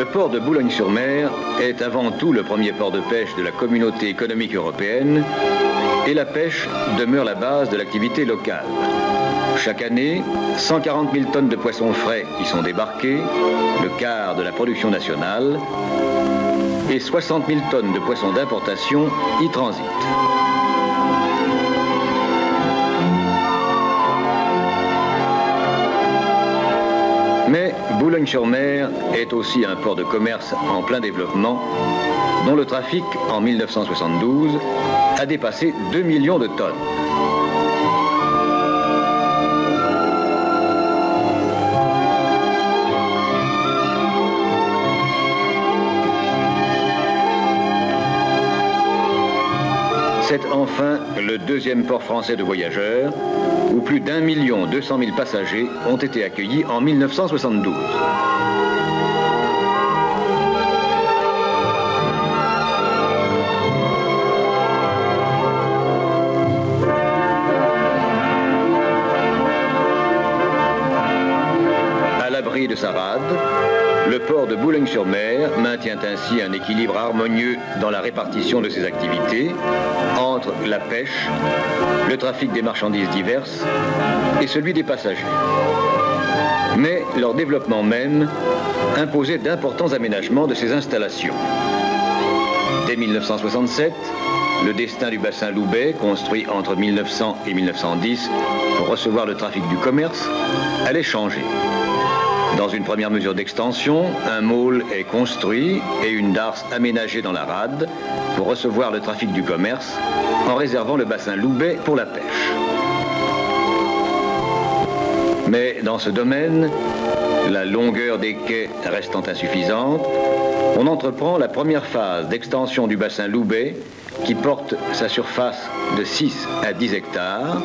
Le port de Boulogne-sur-Mer est avant tout le premier port de pêche de la Communauté économique européenne et la pêche demeure la base de l'activité locale. Chaque année, 140 000 tonnes de poissons frais y sont débarquées, le quart de la production nationale, et 60 000 tonnes de poissons d'importation y transitent. Mais Boulogne-sur-Mer est aussi un port de commerce en plein développement, dont le trafic, en 1972, a dépassé 2 millions de tonnes. C'est enfin le deuxième port français de voyageurs, où plus d'1 200 000 passagers ont été accueillis en 1972. À l'abri de sa rade, le port de Boulogne-sur-Mer maintient ainsi un équilibre harmonieux dans la répartition de ses activités entre la pêche, le trafic des marchandises diverses et celui des passagers. Mais leur développement même imposait d'importants aménagements de ces installations. Dès 1967, le destin du bassin Loubet, construit entre 1900 et 1910 pour recevoir le trafic du commerce, allait changer. Dans une première mesure d'extension, un môle est construit et une darse aménagée dans la rade pour recevoir le trafic du commerce en réservant le bassin Loubet pour la pêche. Mais dans ce domaine, la longueur des quais restant insuffisante, on entreprend la première phase d'extension du bassin Loubet qui porte sa surface de 6 à 10 hectares,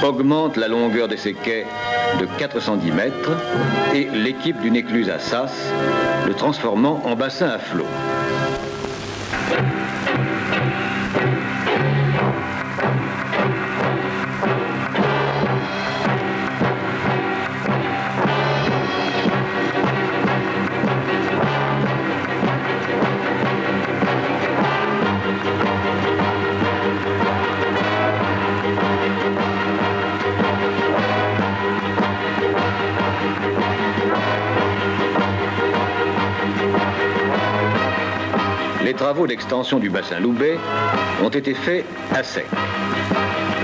augmente la longueur de ses quais de 410 mètres et l'équipe d'une écluse à sas, le transformant en bassin à flot. Les travaux d'extension du bassin Loubet ont été faits à sec.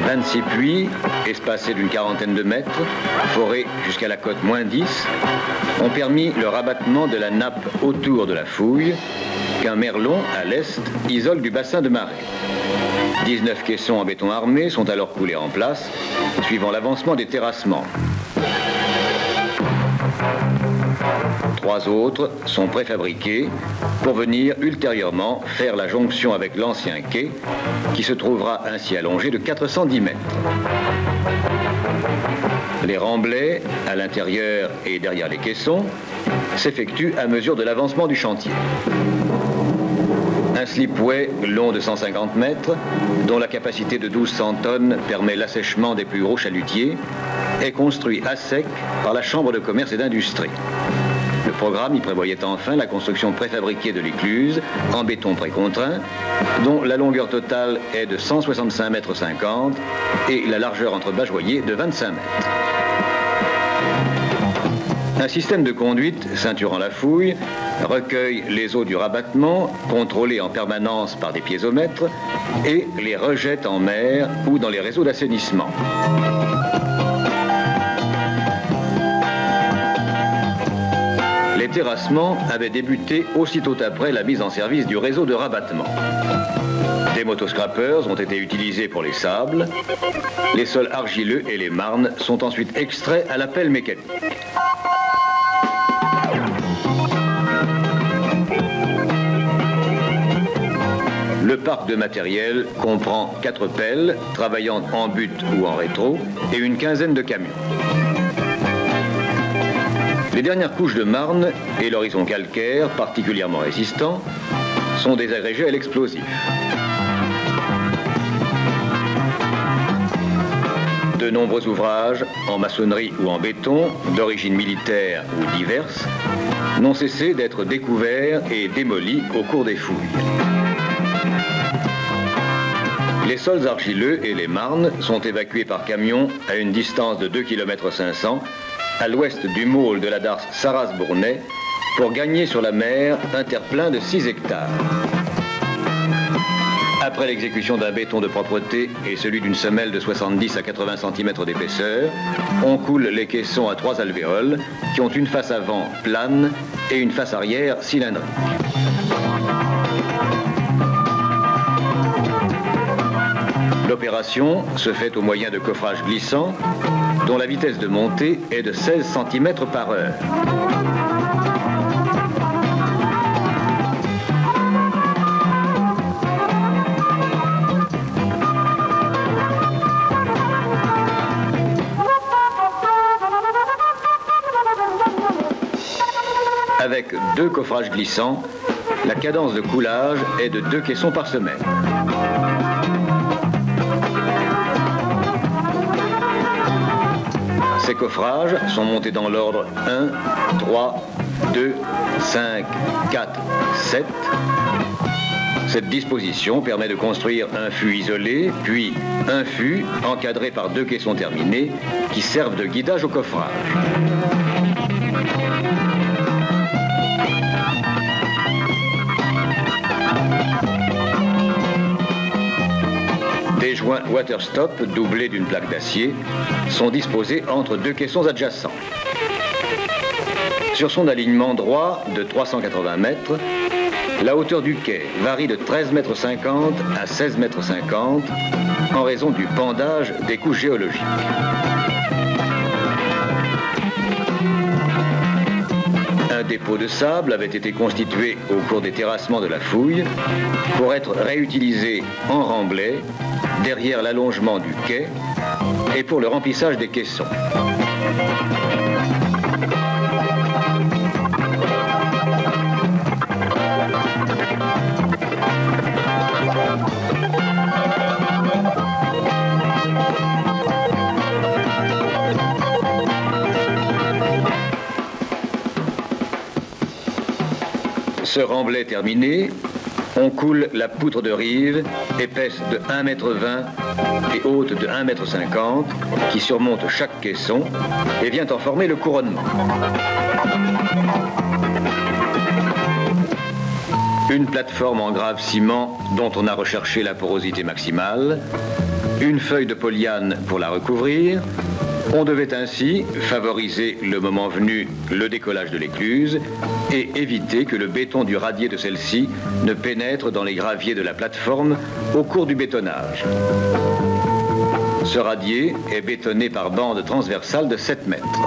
26 puits, espacés d'une quarantaine de mètres, forés jusqu'à la cote -10, ont permis le rabattement de la nappe autour de la fouille qu'un merlon, à l'est, isole du bassin de marée. 19 caissons en béton armé sont alors coulés en place, suivant l'avancement des terrassements. 3 autres sont préfabriqués pour venir ultérieurement faire la jonction avec l'ancien quai qui se trouvera ainsi allongé de 410 mètres. Les remblais, à l'intérieur et derrière les caissons, s'effectuent à mesure de l'avancement du chantier. Un slipway long de 150 mètres, dont la capacité de 1200 tonnes permet l'assèchement des plus gros chalutiers, est construit à sec par la Chambre de commerce et d'industrie. Le programme y prévoyait enfin la construction préfabriquée de l'écluse en béton précontraint, dont la longueur totale est de 165,50 mètres et la largeur entre bajoyers de 25 mètres. Un système de conduite ceinturant la fouille recueille les eaux du rabattement, contrôlées en permanence par des piézomètres, et les rejette en mer ou dans les réseaux d'assainissement. Les terrassements avaient débuté aussitôt après la mise en service du réseau de rabattement. Des motoscrapeurs ont été utilisés pour les sables. Les sols argileux et les marnes sont ensuite extraits à la pelle mécanique. Le parc de matériel comprend 4 pelles travaillant en butte ou en rétro et une quinzaine de camions. Les dernières couches de marne et l'horizon calcaire, particulièrement résistants, sont des agrégés à l'explosif. De nombreux ouvrages, en maçonnerie ou en béton, d'origine militaire ou diverse, n'ont cessé d'être découverts et démolis au cours des fouilles. Les sols argileux et les marnes sont évacués par camion à une distance de 2,5 km à l'ouest du môle de la darse Sarraz-Bournay pour gagner sur la mer un terre-plein de 6 hectares. Après l'exécution d'un béton de propreté et celui d'une semelle de 70 à 80 cm d'épaisseur, on coule les caissons à 3 alvéoles qui ont une face avant plane et une face arrière cylindrique. L'opération se fait au moyen de coffrages glissants dont la vitesse de montée est de 16 cm par heure. Avec 2 coffrages glissants, la cadence de coulage est de 2 caissons par semaine. Ces coffrages sont montés dans l'ordre 1, 3, 2, 5, 4, 7. Cette disposition permet de construire un fût isolé, puis un fût encadré par 2 caissons terminés qui servent de guidage au coffrage. Des joints waterstop doublés d'une plaque d'acier sont disposés entre 2 caissons adjacents. Sur son alignement droit de 380 mètres, la hauteur du quai varie de 13,50 m à 16,50 m en raison du pendage des couches géologiques. Un dépôt de sable avait été constitué au cours des terrassements de la fouille pour être réutilisé en remblai derrière l'allongement du quai et pour le remplissage des caissons. Ce remblai terminé, on coule la poutre de rive, épaisse de 1,20 m et haute de 1,50 m, qui surmonte chaque caisson et vient en former le couronnement. Une plateforme en grave ciment dont on a recherché la porosité maximale, une feuille de polyane pour la recouvrir. On devait ainsi favoriser le moment venu le décollage de l'écluse et éviter que le béton du radier de celle-ci ne pénètre dans les graviers de la plateforme au cours du bétonnage. Ce radier est bétonné par bande transversale de 7 mètres.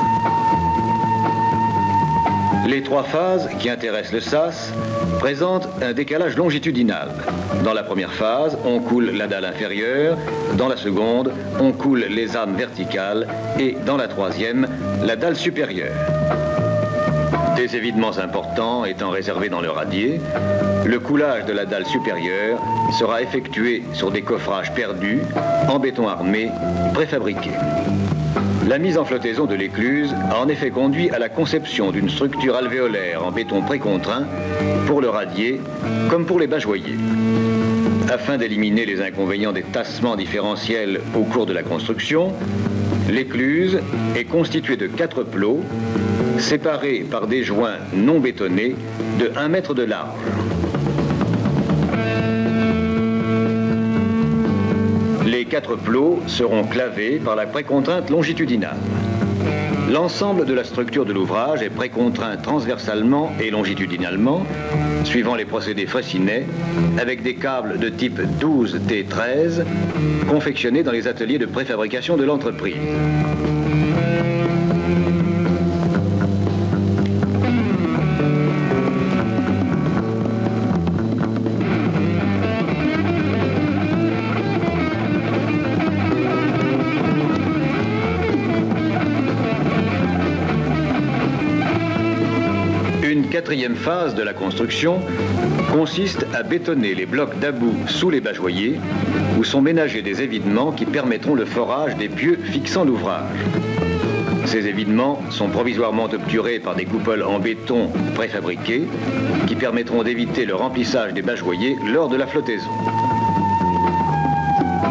Les 3 phases qui intéressent le SAS présentent un décalage longitudinal. Dans la première phase, on coule la dalle inférieure, dans la seconde, on coule les âmes verticales et dans la troisième, la dalle supérieure. Des évidements importants étant réservés dans le radier, le coulage de la dalle supérieure sera effectué sur des coffrages perdus, en béton armé, préfabriqués. La mise en flottaison de l'écluse a en effet conduit à la conception d'une structure alvéolaire en béton précontraint pour le radier comme pour les bajoyers. Afin d'éliminer les inconvénients des tassements différentiels au cours de la construction, l'écluse est constituée de 4 plots séparés par des joints non bétonnés de 1 mètre de large. Les 4 plots seront clavés par la précontrainte longitudinale. L'ensemble de la structure de l'ouvrage est précontraint transversalement et longitudinalement, suivant les procédés Fraissinet, avec des câbles de type 12T13 confectionnés dans les ateliers de préfabrication de l'entreprise. quatrième phase de la construction consiste à bétonner les blocs d'about sous les bajoyers où sont ménagés des évidements qui permettront le forage des pieux fixant l'ouvrage. Ces évidements sont provisoirement obturés par des coupoles en béton préfabriquées qui permettront d'éviter le remplissage des bajoyers lors de la flottaison.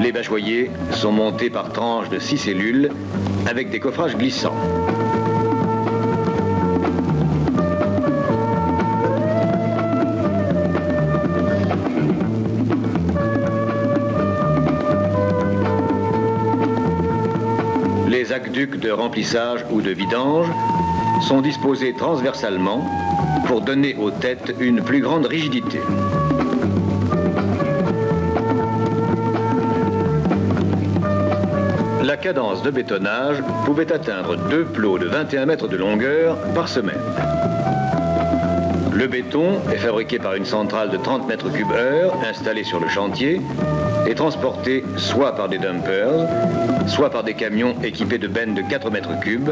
Les bajoyers sont montés par tranches de 6 cellules avec des coffrages glissants. Les aqueducs de remplissage ou de vidange sont disposés transversalement pour donner aux têtes une plus grande rigidité. La cadence de bétonnage pouvait atteindre 2 plots de 21 mètres de longueur par semaine. Le béton est fabriqué par une centrale de 30 mètres cubes heure installée sur le chantier et transporté soit par des dumpers, soit par des camions équipés de bennes de 4 mètres cubes,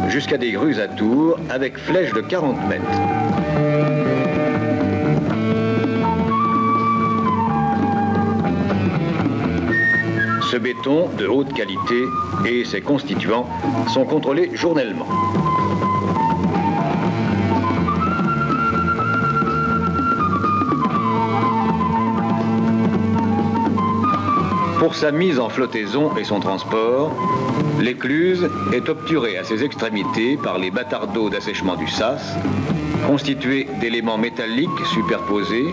jusqu'à des grues à tours avec flèches de 40 mètres. Ce béton de haute qualité et ses constituants sont contrôlés journellement. Pour sa mise en flottaison et son transport, l'écluse est obturée à ses extrémités par les batardeaux d'assèchement du sas, constitués d'éléments métalliques superposés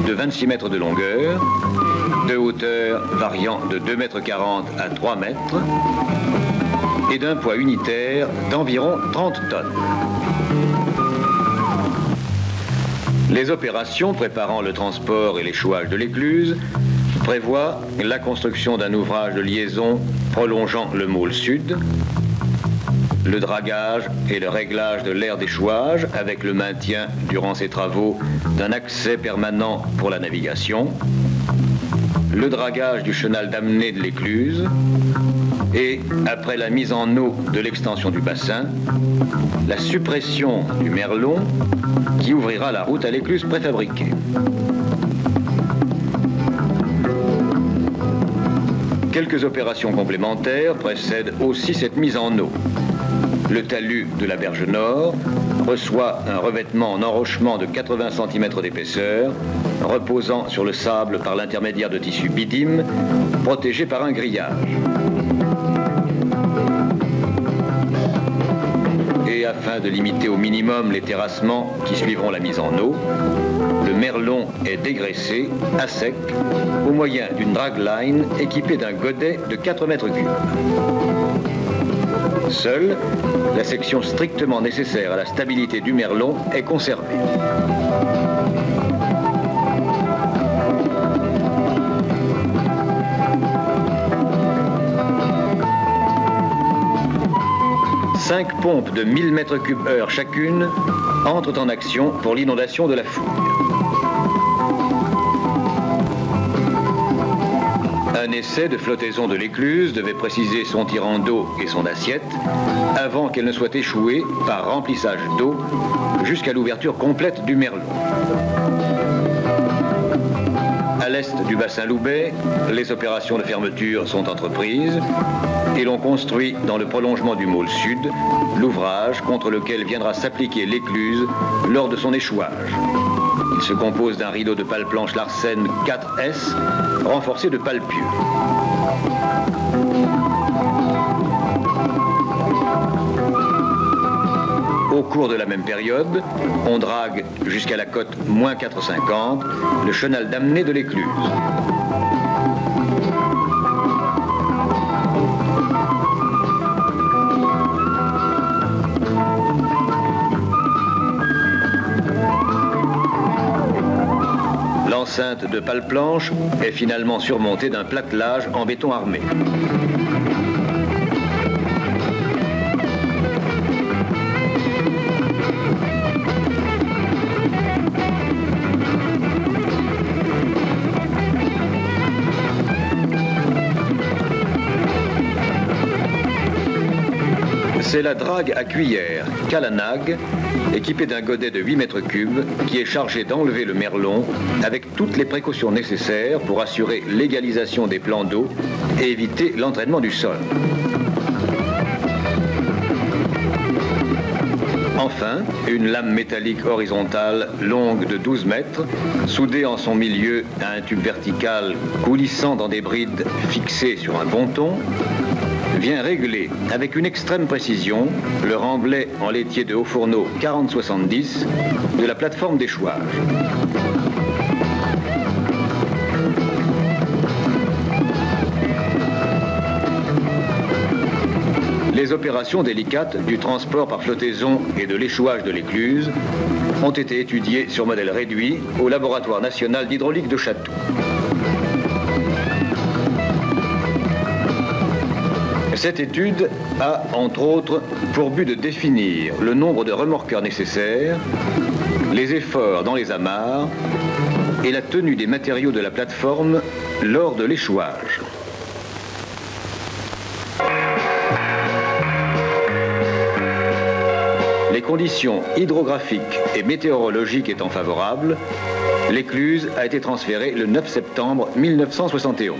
de 26 mètres de longueur, de hauteur variant de 2,40 mètres à 3 mètres et d'un poids unitaire d'environ 30 tonnes. Les opérations préparant le transport et l'échouage de l'écluse prévoient la construction d'un ouvrage de liaison prolongeant le môle sud, le dragage et le réglage de l'aire d'échouage avec le maintien durant ces travaux d'un accès permanent pour la navigation, le dragage du chenal d'amener de l'écluse et, après la mise en eau de l'extension du bassin, la suppression du merlon qui ouvrira la route à l'écluse préfabriquée. Quelques opérations complémentaires précèdent aussi cette mise en eau. Le talus de la berge nord reçoit un revêtement en enrochement de 80 cm d'épaisseur, reposant sur le sable par l'intermédiaire de tissus bidim, protégés par un grillage. Et afin de limiter au minimum les terrassements qui suivront la mise en eau, le merlon est dégraissé à sec au moyen d'une dragline équipée d'un godet de 4 mètres cubes. Seule la section strictement nécessaire à la stabilité du merlon est conservée. Cinq pompes de 1000 m3/h chacune entrent en action pour l'inondation de la fouille. Un essai de flottaison de l'écluse devait préciser son tirant d'eau et son assiette avant qu'elle ne soit échouée par remplissage d'eau jusqu'à l'ouverture complète du merlon. À l'est du bassin Loubet, les opérations de fermeture sont entreprises et l'on construit dans le prolongement du môle sud l'ouvrage contre lequel viendra s'appliquer l'écluse lors de son échouage. Il se compose d'un rideau de pales planches Larsen 4S renforcé de pales pieux. Au cours de la même période, on drague jusqu'à la cote -4,50 le chenal d'amener de l'écluse. L'enceinte de pales planches est finalement surmontée d'un platelage en béton armé. C'est la drague à cuillère, Calanag, équipée d'un godet de 8 mètres cubes, qui est chargée d'enlever le merlon avec toutes les précautions nécessaires pour assurer l'égalisation des plans d'eau et éviter l'entraînement du sol. Enfin, une lame métallique horizontale longue de 12 mètres, soudée en son milieu à un tube vertical coulissant dans des brides fixées sur un ponton, vient régler avec une extrême précision le remblai en laitier de haut fourneau 40-70 de la plateforme d'échouage. Les opérations délicates du transport par flottaison et de l'échouage de l'écluse ont été étudiées sur modèle réduit au Laboratoire national d'hydraulique de Chatou. Cette étude a, entre autres, pour but de définir le nombre de remorqueurs nécessaires, les efforts dans les amarres et la tenue des matériaux de la plateforme lors de l'échouage. Les conditions hydrographiques et météorologiques étant favorables, l'écluse a été transférée le 9 septembre 1971.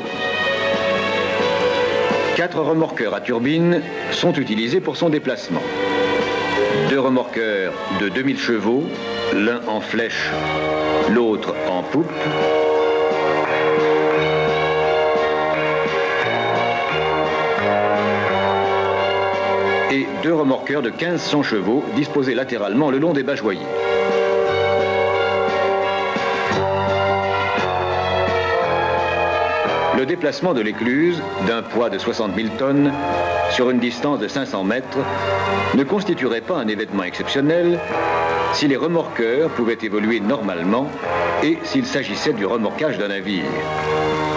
4 remorqueurs à turbine sont utilisés pour son déplacement. 2 remorqueurs de 2000 chevaux, l'un en flèche, l'autre en poupe. Et 2 remorqueurs de 1500 chevaux disposés latéralement le long des bageoyers. Le déplacement de l'écluse, d'un poids de 60 000 tonnes, sur une distance de 500 mètres, ne constituerait pas un événement exceptionnel si les remorqueurs pouvaient évoluer normalement et s'il s'agissait du remorquage d'un navire.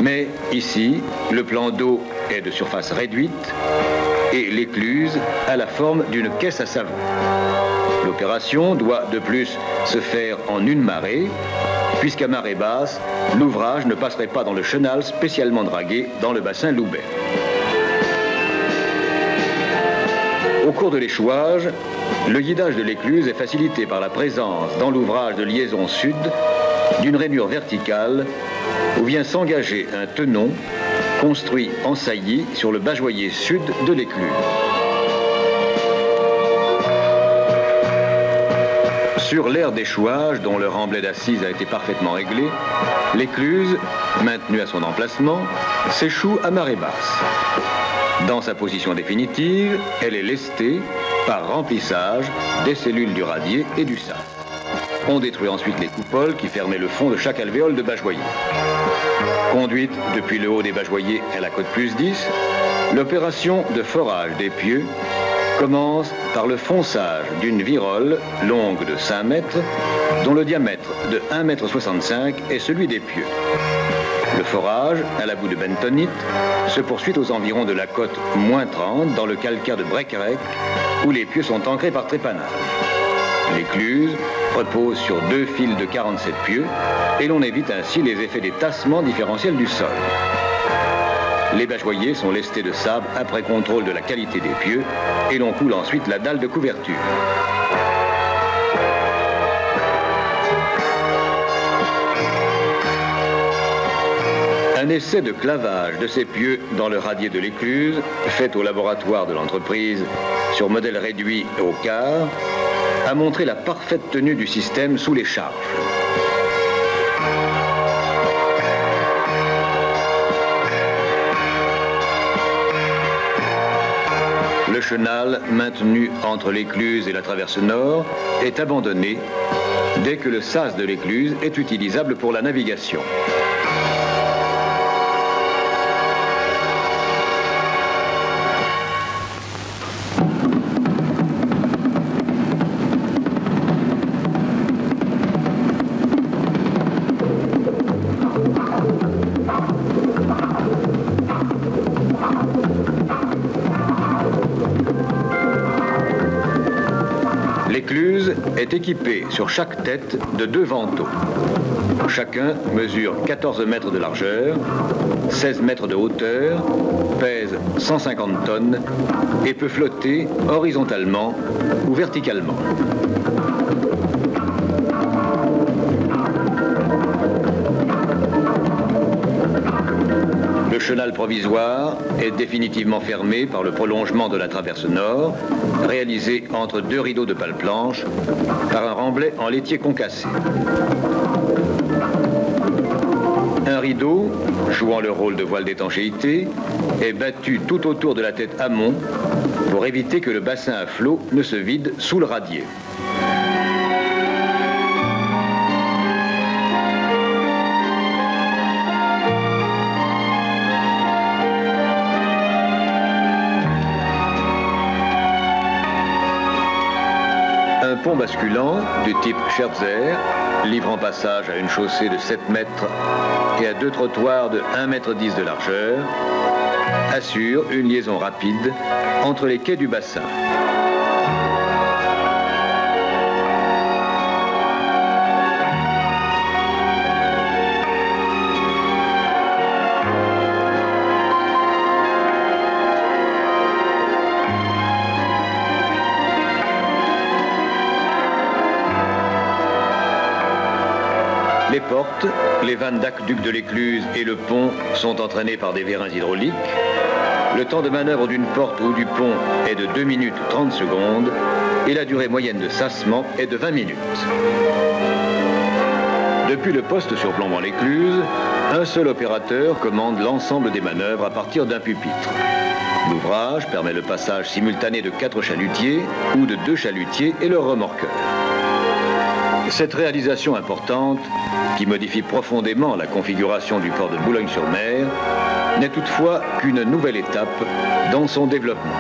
Mais ici, le plan d'eau est de surface réduite et l'écluse a la forme d'une caisse à savon. L'opération doit de plus se faire en une marée, puisqu'à marée basse, l'ouvrage ne passerait pas dans le chenal spécialement dragué dans le bassin Loubet. Au cours de l'échouage, le guidage de l'écluse est facilité par la présence dans l'ouvrage de liaison sud d'une rainure verticale où vient s'engager un tenon construit en saillie sur le bageoyer sud de l'écluse. Sur l'aire d'échouage, dont le remblai d'assises a été parfaitement réglé, l'écluse, maintenue à son emplacement, s'échoue à marée basse. Dans sa position définitive, elle est lestée par remplissage des cellules du radier et du sable. On détruit ensuite les coupoles qui fermaient le fond de chaque alvéole de bageoyer. Conduite depuis le haut des bageoyers à la côte plus 10, l'opération de forage des pieux commence par le fonçage d'une virole longue de 5 mètres, dont le diamètre de 1,65 m est celui des pieux. Le forage, à la boue de bentonite, se poursuit aux environs de la côte -30 dans le calcaire de Brecquerec, où les pieux sont ancrés par trépanage. L'écluse repose sur 2 fils de 47 pieux et l'on évite ainsi les effets des tassements différentiels du sol. Les bageoyers sont lestés de sable après contrôle de la qualité des pieux et l'on coule ensuite la dalle de couverture. Un essai de clavage de ces pieux dans le radier de l'écluse, fait au laboratoire de l'entreprise sur modèle réduit au quart, a montré la parfaite tenue du système sous les charges. Le chenal, maintenu entre l'écluse et la traverse nord, est abandonné dès que le sas de l'écluse est utilisable pour la navigation. L'écluse est équipée sur chaque tête de 2 vantaux. Chacun mesure 14 mètres de largeur, 16 mètres de hauteur pèse 150 tonnes et peut flotter horizontalement ou verticalement. Le chenal provisoire est définitivement fermé par le prolongement de la traverse nord, réalisé entre deux rideaux de pales planches par un remblai en laitier concassé. Un rideau, jouant le rôle de voile d'étanchéité, est battu tout autour de la tête amont pour éviter que le bassin à flot ne se vide sous le radier. Un pont basculant du type Scherzer, livrant passage à une chaussée de 7 mètres et à 2 trottoirs de 1,10 m de largeur, assure une liaison rapide entre les quais du bassin. Les portes, les vannes d'aqueduc de l'écluse et le pont sont entraînés par des vérins hydrauliques. Le temps de manœuvre d'une porte ou du pont est de 2 minutes 30 secondes et la durée moyenne de sassement est de 20 minutes. Depuis le poste surplombant l'écluse, un seul opérateur commande l'ensemble des manœuvres à partir d'un pupitre. L'ouvrage permet le passage simultané de 4 chalutiers ou de 2 chalutiers et leur remorqueur. Cette réalisation importante, qui modifie profondément la configuration du port de Boulogne-sur-Mer, n'est toutefois qu'une nouvelle étape dans son développement.